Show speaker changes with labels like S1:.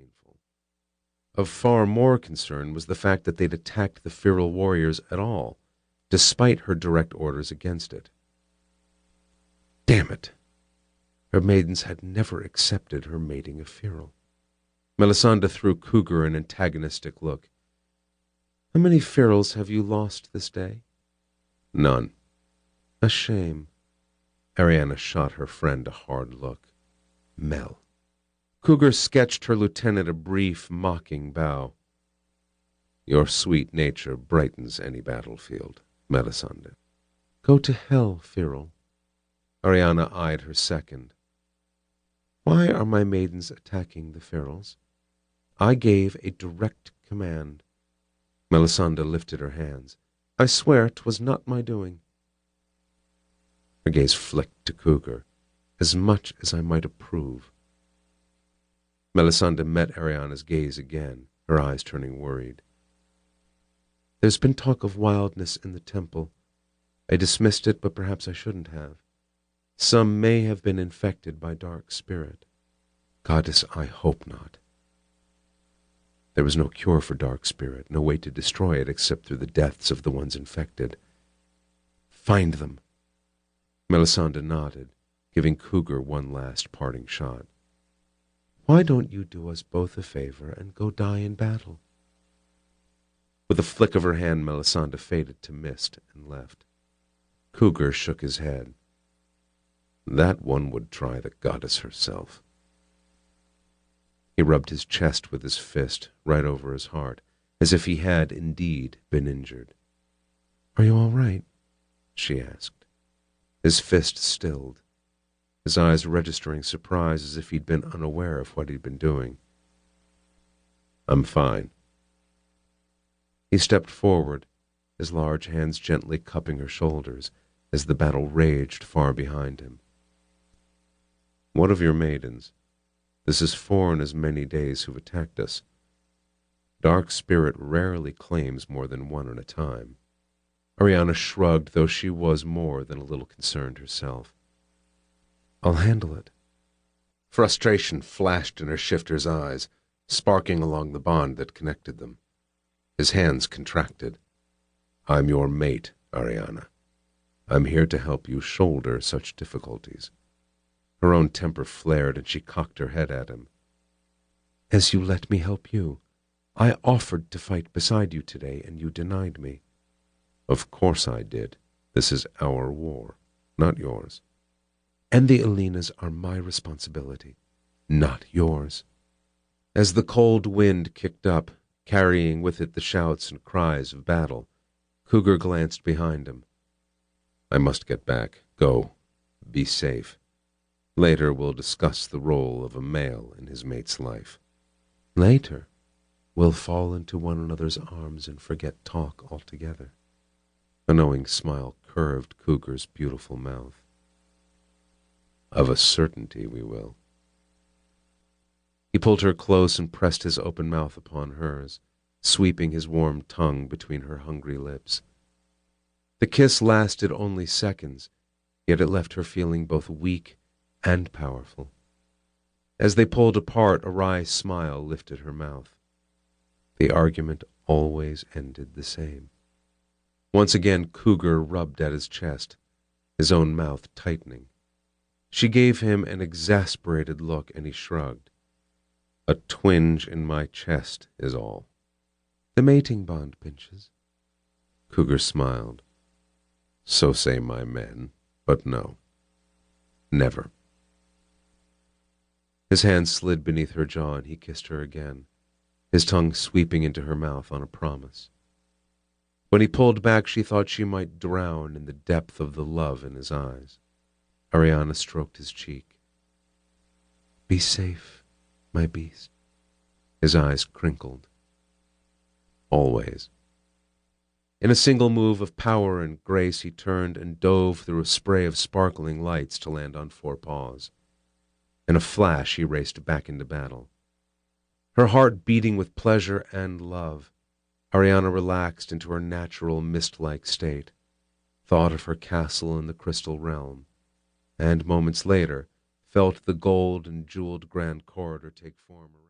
S1: painful. Of far more concern was the fact that they'd attacked the feral warriors at all, despite her direct orders against it. Damn it! Her maidens had never accepted her mating of feral. Melisande threw Kougar an antagonistic look. How many ferals have you lost this day? None. A shame. Ariana shot her friend a hard look. Mel. Kougar sketched her lieutenant a brief, mocking bow. Your sweet nature brightens any battlefield, Melisande. Go to hell, feral. Ariana eyed her second. Why are my maidens attacking the ferals? I gave a direct command. Melisande lifted her hands. I swear 'twas not my doing. Her gaze flicked to Kougar, as much as I might approve. Melisande met Ariana's gaze again, her eyes turning worried. There's been talk of wildness in the temple. I dismissed it, but perhaps I shouldn't have. Some may have been infected by dark spirit. Goddess, I hope not. There was no cure for dark spirit, no way to destroy it except through the deaths of the ones infected. Find them. Melisande nodded, giving Kougar one last parting shot. Why don't you do us both a favor and go die in battle? With a flick of her hand, Melisande faded to mist and left. Kougar shook his head. That one would try the goddess herself. He rubbed his chest with his fist, right over his heart, as if he had indeed been injured. Are you all right? She asked. His fist stilled, his eyes registering surprise as if he'd been unaware of what he'd been doing. I'm fine. He stepped forward, his large hands gently cupping her shoulders as the battle raged far behind him. What of your maidens? This is 4 in as many days who've attacked us. Dark spirit rarely claims more than 1 at a time. Ariana shrugged, though she was more than a little concerned herself. I'll handle it. Frustration flashed in her shifter's eyes, sparking along the bond that connected them. His hands contracted. I'm your mate, Ariana. I'm here to help you shoulder such difficulties. Her own temper flared, and she cocked her head at him. As you let me help you, I offered to fight beside you today, and you denied me. Of course I did. This is our war, not yours. And the Ilinas are my responsibility, not yours. As the cold wind kicked up, carrying with it the shouts and cries of battle, Kougar glanced behind him. I must get back. Go. Be safe. Later we'll discuss the role of a male in his mate's life. Later, we'll fall into one another's arms and forget talk altogether. A knowing smile curved Kougar's beautiful mouth. Of a certainty we will. He pulled her close and pressed his open mouth upon hers, sweeping his warm tongue between her hungry lips. The kiss lasted only seconds, yet it left her feeling both weak and powerful. As they pulled apart, a wry smile lifted her mouth. The argument always ended the same. Once again Kougar rubbed at his chest, his own mouth tightening. She gave him an exasperated look, and he shrugged. A twinge in my chest is all. The mating bond pinches. Kougar smiled. So say my men, but no. Never. His hand slid beneath her jaw, and he kissed her again, his tongue sweeping into her mouth on a promise. When he pulled back, she thought she might drown in the depth of the love in his eyes. Ariana stroked his cheek. Be safe, my beast. His eyes crinkled. Always. In a single move of power and grace, he turned and dove through a spray of sparkling lights to land on 4 paws. In a flash, he raced back into battle. Her heart beating with pleasure and love, Ariana relaxed into her natural mist-like state, thought of her castle in the crystal realm, and moments later felt the gold and jeweled grand corridor take form around.